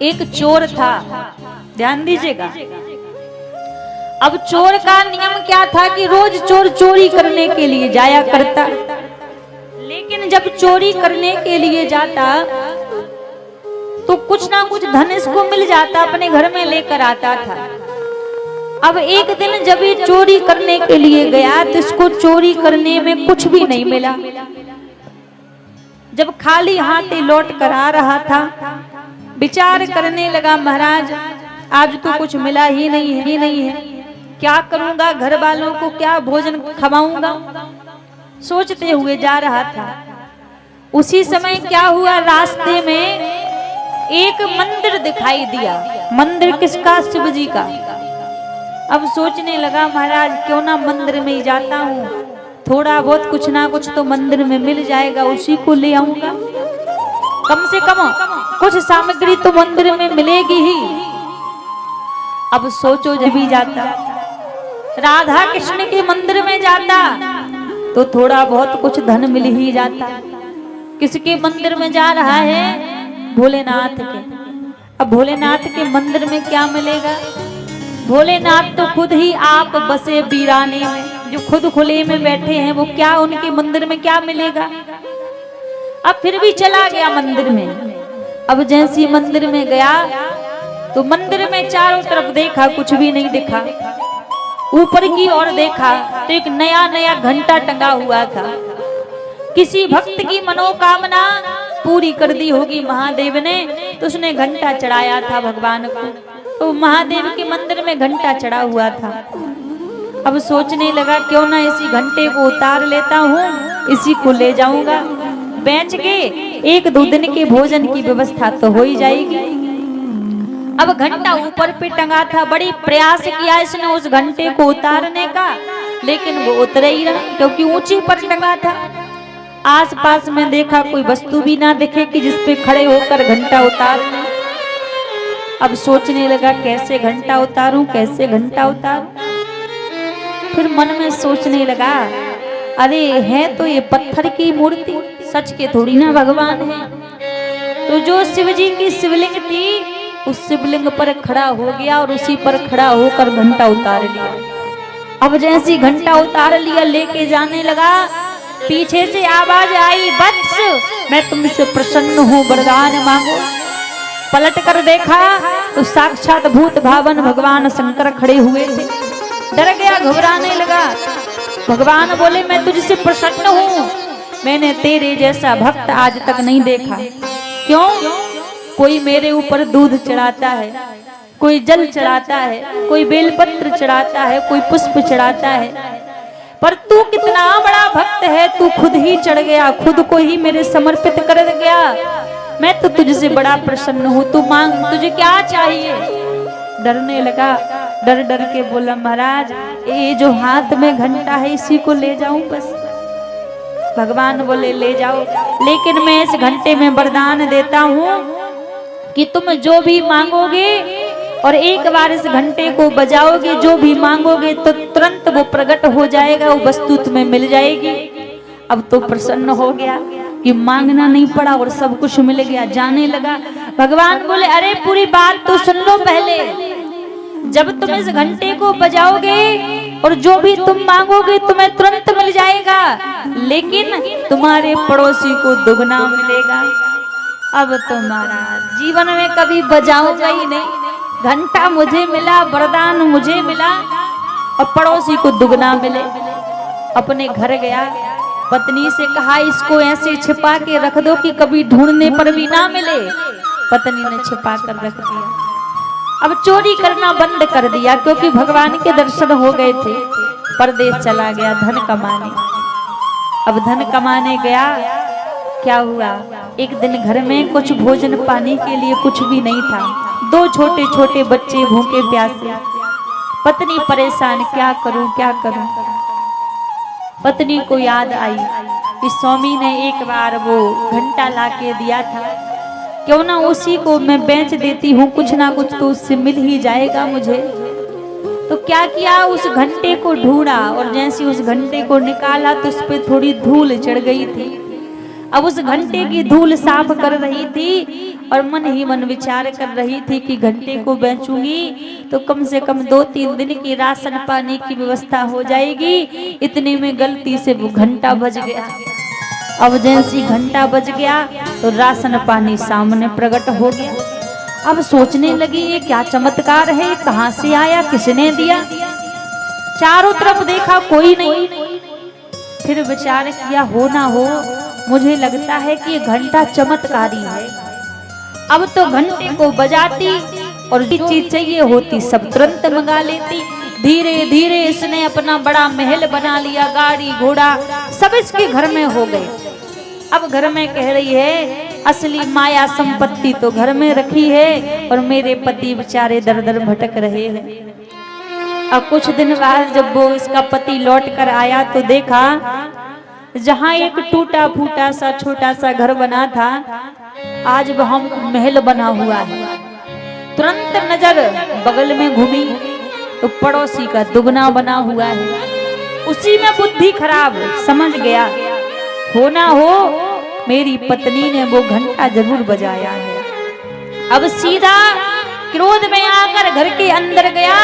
एक चोर था, ध्यान दीजिएगा। अब चोर का नियम क्या था कि रोज चोर चोरी करने के लिए जाया करता, लेकिन जब चोरी करने के लिए जाता तो कुछ ना कुछ धन इसको मिल जाता, अपने घर में लेकर आता था। अब एक दिन जब ये चोरी करने के लिए गया तो इसको चोरी करने में कुछ भी नहीं मिला। जब खाली हाथ लौट कर आ रहा था, विचार करने लगा, महाराज आज तो कुछ मिला ही नहीं है, क्या करूंगा, घर वालों को क्या भोजन खवाऊंगा, सोचते हुए जा रहा था। उसी समय क्या हुआ, रास्ते में एक मंदिर दिखाई दिया। मंदिर किसका? शिव जी का। अब सोचने लगा, महाराज क्यों ना मंदिर में ही जाता हूँ, थोड़ा बहुत कुछ ना कुछ तो मंदिर में मिल जाएगा, उसी को ले आऊंगा, कम से कम कुछ सामग्री तो मंदिर में मिलेगी ही। अब सोचो, जब भी जाता राधा कृष्ण के मंदिर में जाता तो थोड़ा बहुत कुछ धन मिल ही जाता। किसके मंदिर में जा रहा है? भोलेनाथ के। अब भोलेनाथ के मंदिर में क्या मिलेगा? भोलेनाथ तो खुद ही आप बसे वीराने में, जो खुद खुले में बैठे हैं, वो क्या उनके मंदिर में क्या मिलेगा? अब फिर भी चला गया मंदिर में। अब जैसी मंदिर में गया तो मंदिर में चारों तरफ देखा, कुछ भी नहीं दिखा। ऊपर की ओर देखा तो एक नया नया घंटा टंगा हुआ था। किसी भक्त की मनोकामना पूरी कर दी होगी महादेव ने, तो उसने घंटा चढ़ाया था भगवान को, तो महादेव के मंदिर में घंटा चढ़ा हुआ था। अब सोचने लगा, क्यों ना इसी घंटे को उतार लेता हूँ, इसी को ले जाऊंगा, बेच के 1-2 दिन के भोजन की व्यवस्था तो हो ही जाएगी। अब घंटा ऊपर पे टंगा था, बड़ी प्रयास किया इसने उस घंटे को उतारने का, लेकिन वो उतर ही रहा, क्योंकि ऊंचे पर टंगा था। आसपास में देखा, कोई वस्तु भी ना दिखे कि जिसपे खड़े होकर घंटा उतार। अब सोचने लगा, कैसे घंटा उतारूं, कैसे घंटा उतारूं। फिर मन में सोचने लगा, अरे है तो ये पत्थर की मूर्ति, सच के थोड़ी ना भगवान है। तो जो शिव जी की शिवलिंग थी, उस शिवलिंग पर खड़ा हो गया और उसी पर खड़ा होकर घंटा उतार लिया। अब जैसी घंटा उतार लिया, लेके जाने लगा, पीछे से आवाज आई, वत्स मैं तुमसे प्रसन्न हूँ, वरदान मांगो। पलट कर देखा तो साक्षात भूत भावन भगवान शंकर खड़े हुए थे। डर गया, घबराने लगा। भगवान बोले, मैं तुझसे प्रसन्न हूँ, मैंने तेरे जैसा भक्त आज तक नहीं देखा। क्यों? कोई मेरे ऊपर दूध चढ़ाता है, कोई जल चढ़ाता है, कोई बेलपत्र चढ़ाता है, कोई पुष्प चढ़ाता है, पर तू कितना बड़ा भक्त है, तू खुद ही चढ़ गया, खुद को ही मेरे समर्पित कर गया। मैं तो तुझसे बड़ा प्रसन्न हूँ, तू मांग, तुझे क्या चाहिए? डरने लगा, डर डर के बोला, महाराज ये जो हाथ में घंटा है, इसी को ले जाऊं बस। भगवान बोले, ले जाओ, लेकिन मैं इस घंटे में वरदान देता हूँ कि तुम जो भी मांगोगे और एक बार इस घंटे को बजाओगे, जो भी मांगोगे तो तुरंत वो प्रकट हो जाएगा, वो वस्तु तुम्हें मिल जाएगी। अब तो प्रसन्न हो गया कि मांगना नहीं पड़ा और सब कुछ मिल गया, जाने लगा। भगवान बोले, अरे पूरी बात तो सुन लो पहले। जब तुम इस घंटे को बजाओगे और जो भी तुम मांगोगे तुम्हें तुरंत मिल जाएगा, लेकिन तुम्हारे पड़ोसी को दुगना मिलेगा। अब तुम्हारा जीवन में कभी बजाऊंगा ही नहीं, घंटा मुझे मिला, वरदान मुझे मिला और पड़ोसी को दुगना मिले। अपने घर गया, पत्नी से कहा, इसको ऐसे छिपा के रख दो कि कभी ढूंढने पर भी ना मिले। पत्नी ने छिपा कर रख दिया। अब चोरी करना बंद कर दिया, क्योंकि भगवान के दर्शन हो गए थे। परदेश चला गया धन कमाने। अब धन कमाने गया, क्या हुआ, एक दिन घर में कुछ भोजन पाने के लिए कुछ भी नहीं था। 2 छोटे छोटे बच्चे भूखे प्यासे, पत्नी परेशान, क्या करूं क्या करूं। पत्नी को याद आई कि स्वामी ने एक बार वो घंटा ला के दिया था, क्यों ना उसी को मैं बेच देती हूँ, कुछ ना कुछ तो उससे मिल ही जाएगा मुझे। तो क्या किया, उस घंटे को ढूंढा और जैसे उस घंटे को निकाला तो उस पर थोड़ी धूल चढ़ गई थी। अब उस घंटे की धूल साफ कर रही थी और मन ही मन विचार कर रही थी कि घंटे को बेचूंगी तो कम से कम 2-3 दिन की राशन पानी की व्यवस्था हो जाएगी। इतने में गलती से वो घंटा बज गया। अब जैसी घंटा बज गया तो राशन पानी सामने प्रकट हो गया। अब सोचने लगी ये क्या चमत्कार है, कहाँ से आया, किसने दिया। चारों तरफ देखा कोई नहीं। फिर विचार किया हो ना हो, मुझे लगता है कि ये घंटा चमत्कारी है। अब तो घंटे को बजाती और जो चीज चाहिए होती सब तुरंत मंगा लेती। धीरे धीरे इसने अपना बड़ा महल बना लिया, गाड़ी घोड़ा सब इसके घर में हो गए। अब घर में कह रही है असली माया संपत्ति तो घर में रखी है और मेरे पति बेचारे दर दर भटक रहे हैं। अब कुछ दिन बाद जब वो इसका पति लौट कर आया तो देखा जहां एक टूटा फूटा सा छोटा सा घर बना था आज वहां महल बना हुआ है। तुरंत नजर बगल में घूमी तो पड़ोसी का दुगना बना हुआ है। उसी में बुद्धि खराब, समझ गया हो ना हो मेरी पत्नी ने वो घंटा जरूर बजाया है। अब सीधा क्रोध में आकर घर के अंदर गया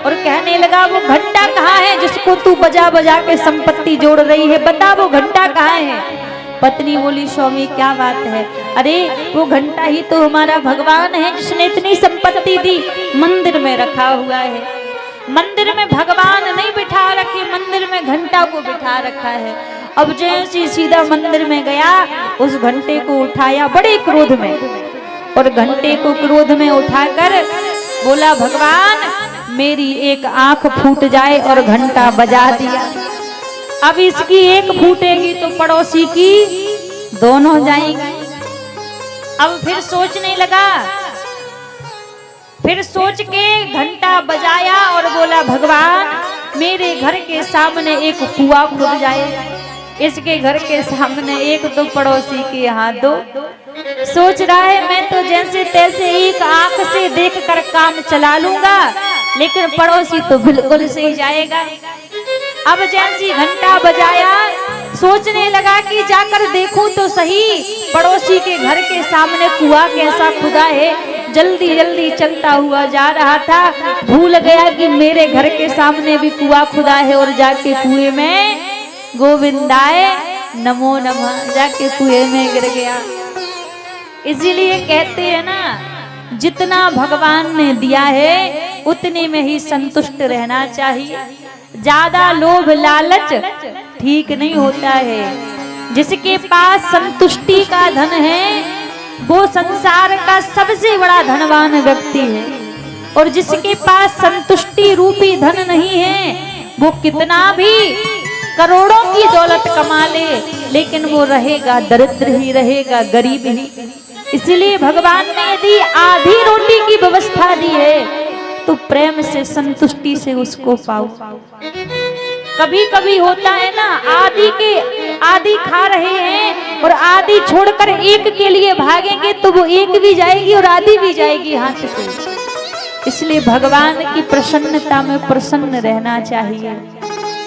और कहने लगा वो घंटा कहाँ है जिसको तू बजा बजा के संपत्ति जोड़ रही है, बता वो घंटा कहाँ है। पत्नी बोली स्वामी क्या बात है, अरे वो घंटा ही तो हमारा भगवान है जिसने इतनी संपत्ति दी, मंदिर में रखा हुआ है। मंदिर में भगवान नहीं बिठा रखे, मंदिर में घंटा को बिठा रखा है। अब जैसे सीधा मंदिर में गया उस घंटे को उठाया बड़े क्रोध में और घंटे को क्रोध में उठाकर बोला भगवान मेरी एक आंख फूट जाए और घंटा बजा दिया। अब इसकी एक फूटेगी तो पड़ोसी की दोनों जाएंगी। अब फिर सोचने लगा, फिर सोच के घंटा बजाया और बोला भगवान मेरे घर के सामने एक कुआं खुद जाए, इसके घर के सामने एक तो पड़ोसी के यहाँ दो। सोच रहा है मैं तो जैसे तैसे एक आंख से देखकर काम चला लूंगा, लेकिन पड़ोसी तो बिल्कुल सही जाएगा। अब जैसी घंटा बजाया सोचने लगा कि जाकर देखूं तो सही पड़ोसी के घर के सामने कुआं कैसा खुदा है। जल्दी जल्दी चलता हुआ जा रहा था, भूल गया कि मेरे घर के सामने भी कुआं खुदा है और जाके कुएं में गोविंदाय नमो नमः जाके कुएं में गिर गया। इसीलिए कहते हैं ना जितना भगवान ने दिया है उतने में ही संतुष्ट रहना चाहिए। ज्यादा लोभ लालच ठीक नहीं होता है। जिसके पास संतुष्टि का धन है वो संसार का सबसे बड़ा धनवान व्यक्ति है, और जिसके पास संतुष्टि रूपी धन नहीं है वो कितना भी करोड़ों की दौलत कमा ले लेकिन वो रहेगा दरिद्र ही रहेगा, गरीब ही। इसलिए भगवान ने यदि आधी रोटी की व्यवस्था दी है तो प्रेम से संतुष्टि से उसको पाओ। कभी कभी होता है ना आधी खा रहे हैं और आधी छोड़कर एक के लिए भागेंगे तो वो एक भी जाएगी और आधी भी जाएगी हाथ से। इसलिए भगवान की प्रसन्नता में प्रसन्न रहना चाहिए।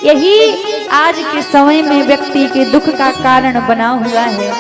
यही आज के समय में व्यक्ति के दुख का कारण बना हुआ है।